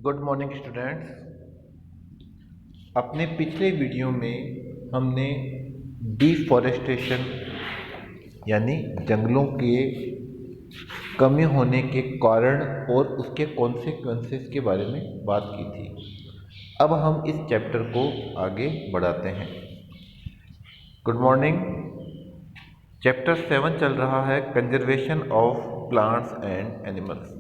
Good morning students. अपने पिछले video में हमने डिफॉरेस्टेशन यानी जंगलों के कमी होने के कारण और उसके कॉन्सिक्वेंसेस के बारे में बात की थी। अब हम इस चैप्टर को आगे बढ़ाते हैं। Good morning. चैप्टर 7 चल रहा है conservation of plants and animals.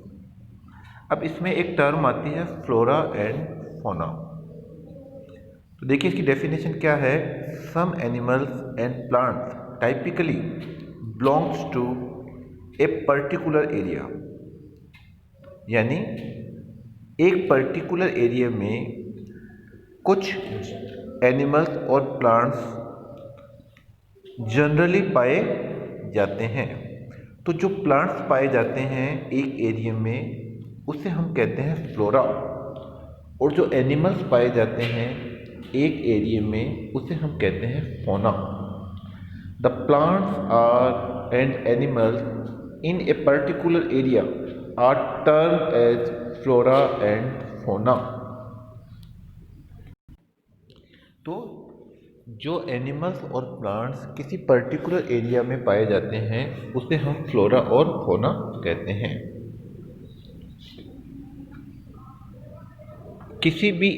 अब इसमें एक टर्म आती है फ्लोरा एंड फौना। तो देखिए इसकी डेफिनेशन क्या है। Some animals and plants typically belongs to a particular area, यानी एक पर्टिकुलर एरिया में कुछ एनिमल्स और प्लांट्स जनरली पाए जाते हैं। तो जो प्लांट्स पाए जाते हैं एक एरिया में उसे हम कहते हैं फ्लोरा, और जो एनिमल्स पाए जाते हैं एक एरिया में उसे हम कहते हैं fauna. The plants are and animals in a particular area are termed as flora and fauna. तो जो एनिमल्स और प्लांट्स किसी पर्टिकुलर एरिया में पाए जाते हैं उसे हम फ्लोरा और फौना कहते हैं। किसी भी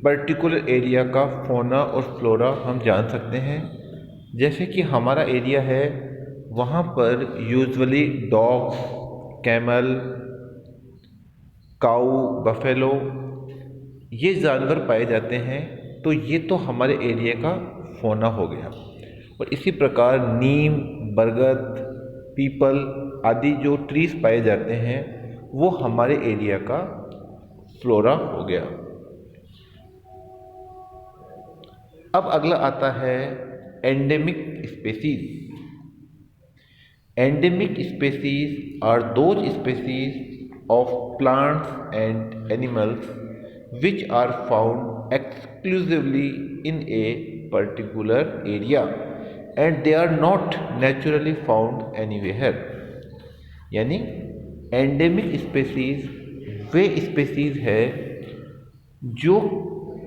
पर्टिकुलर एरिया का फौना और फ्लोरा हम जान सकते हैं। जैसे कि हमारा एरिया है, वहाँ पर यूजुअली डॉग्स, कैमल, काऊ, बफेलो ये जानवर पाए जाते हैं। तो ये तो हमारे एरिया का फौना हो गया। और इसी प्रकार नीम, बरगद, पीपल आदि जो ट्रीज पाए जाते हैं वो हमारे एरिया का फ्लोरा हो गया। अब अगला आता है endemic species. Endemic species are those species of plants and animals which are found exclusively in a particular area and they are not naturally found anywhere। यानी एंडेमिक स्पेसीज वे स्पेसीज है जो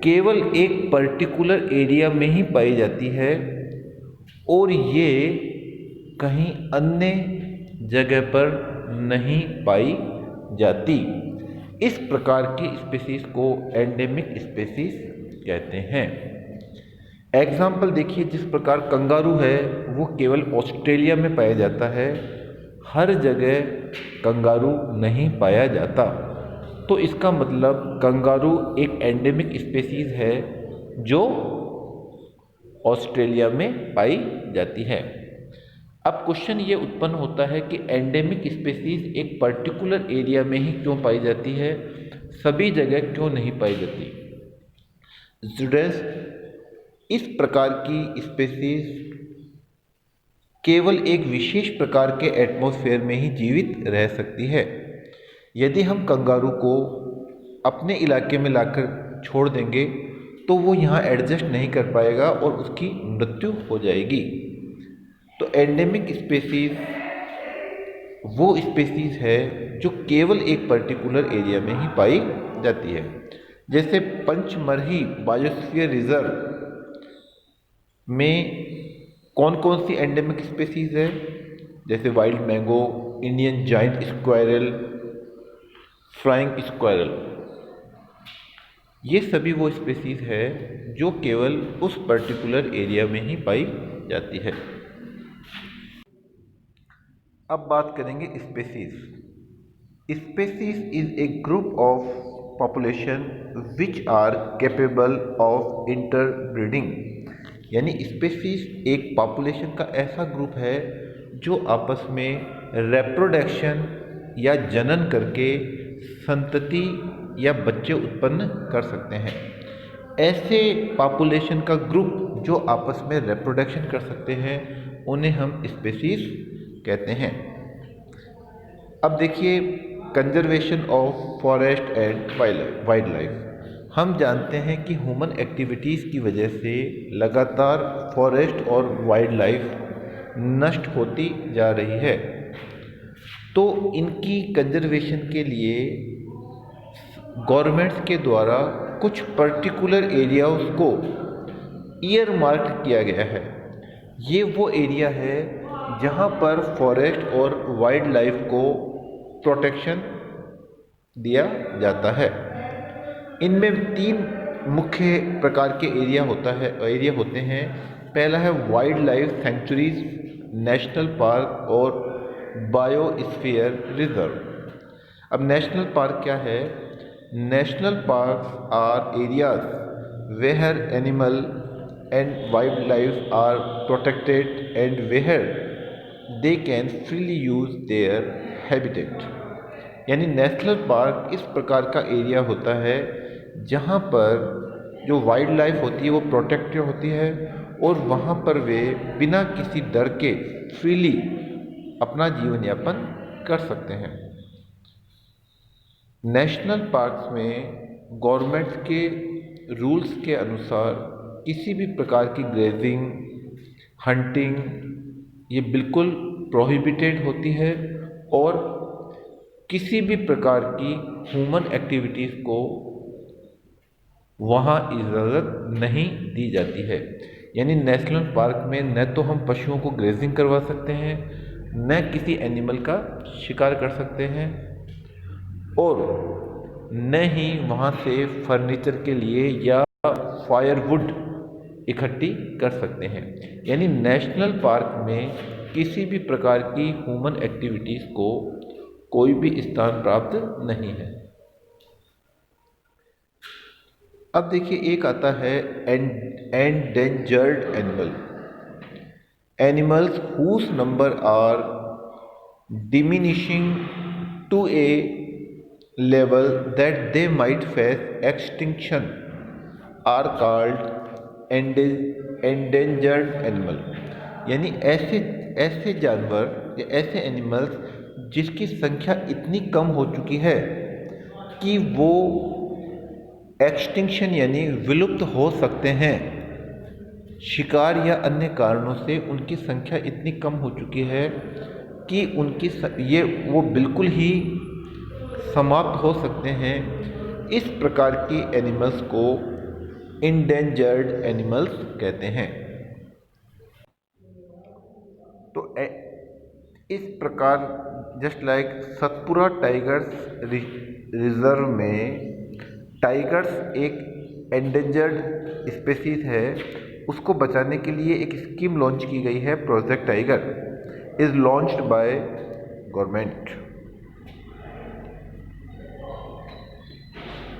केवल एक पर्टिकुलर एरिया में ही पाई जाती है और ये कहीं अन्य जगह पर नहीं पाई जाती। इस प्रकार की स्पेसीज को एंडेमिक स्पेसीज कहते हैं। एग्जाम्पल देखिए, जिस प्रकार कंगारू है वो केवल ऑस्ट्रेलिया में पाया जाता है, हर जगह कंगारू नहीं पाया जाता। तो इसका मतलब कंगारू एक एंडेमिक स्पेसीज है जो ऑस्ट्रेलिया में पाई जाती है। अब क्वेश्चन ये उत्पन्न होता है कि एंडेमिक स्पेसीज एक पर्टिकुलर एरिया में ही क्यों पाई जाती है, सभी जगह क्यों नहीं पाई जाती। स्टूडेंट्स, इस प्रकार की स्पेसीज केवल एक विशेष प्रकार के एटमॉस्फेयर में ही जीवित रह सकती है। यदि हम कंगारू को अपने इलाके में लाकर छोड़ देंगे तो वो यहाँ एडजस्ट नहीं कर पाएगा और उसकी मृत्यु हो जाएगी। तो एंडेमिक स्पेसीज वो स्पेसीज है जो केवल एक पर्टिकुलर एरिया में ही पाई जाती है। जैसे पंचमरही बायोस्फीयर रिजर्व में कौन कौन सी एंडेमिक स्पेसीज है, जैसे wild mango, Indian giant squirrel, flying squirrel, ये सभी वो स्पेसीज है जो केवल उस पर्टिकुलर एरिया में ही पाई जाती है। अब बात करेंगे species. Species is a group of population which are capable of interbreeding. यानी स्पेसीज एक पॉपुलेशन का ऐसा ग्रुप है जो आपस में रेप्रोडक्शन या जनन करके संतति या बच्चे उत्पन्न कर सकते हैं। ऐसे पॉपुलेशन का ग्रुप जो आपस में रेप्रोडक्शन कर सकते हैं उन्हें हम स्पेसीज कहते हैं। अब देखिए conservation of forest and wild life. हम जानते हैं कि ह्यूमन एक्टिविटीज़ की वजह से लगातार फॉरेस्ट और वाइल्ड लाइफ नष्ट होती जा रही है। तो इनकी कंजर्वेशन के लिए गवर्नमेंट्स के द्वारा कुछ पर्टिकुलर एरियाज को ईयर मार्क किया गया है। ये वो एरिया है जहाँ पर फॉरेस्ट और वाइल्ड लाइफ को प्रोटेक्शन दिया जाता है। इनमें 3 मुख्य प्रकार के एरिया होते हैं। पहला है wildlife sanctuaries, national park और बायोस्फीयर रिजर्व। अब नेशनल पार्क क्या है? National park are areas where animal and wildlife are protected and where they can freely use their habitat. यानी नेशनल पार्क इस प्रकार का एरिया होता है जहाँ पर जो वाइल्ड लाइफ होती है वो प्रोटेक्टेड होती है और वहाँ पर वे बिना किसी डर के फ्रीली अपना जीवन यापन कर सकते हैं। नेशनल पार्क्स में गवर्नमेंट के रूल्स के अनुसार किसी भी प्रकार की ग्रेजिंग, हंटिंग ये बिल्कुल प्रोहिबिटेड होती है और किसी भी प्रकार की ह्यूमन एक्टिविटीज़ को वहाँ इजाज़त नहीं दी जाती है। यानी नेशनल पार्क में न तो हम पशुओं को ग्रेजिंग करवा सकते हैं, न किसी एनिमल का शिकार कर सकते हैं और न ही वहाँ से फर्नीचर के लिए या फायरवुड इकट्ठी कर सकते हैं। यानी नेशनल पार्क में किसी भी प्रकार की ह्यूमन एक्टिविटीज़ को कोई भी स्थान प्राप्त नहीं है। अब देखिए एक आता है endangered animals whose number are diminishing to a level that they might face extinction are called endangered animal। यानी ऐसे जानवर या ऐसे एनिमल्स जिसकी संख्या इतनी कम हो चुकी है कि वो एक्सटिंक्शन यानी विलुप्त हो सकते हैं, शिकार या अन्य कारणों से उनकी संख्या इतनी कम हो चुकी है कि वो बिल्कुल ही समाप्त हो सकते हैं। इस प्रकार की एनिमल्स को इंडेंजर्ड एनिमल्स कहते हैं। तो इस प्रकार just like Satpura tigers reserve में टाइगर्स एक एंडेंजर्ड स्पीशीज है, उसको बचाने के लिए एक स्कीम लॉन्च की गई है। Project tiger is launched by government.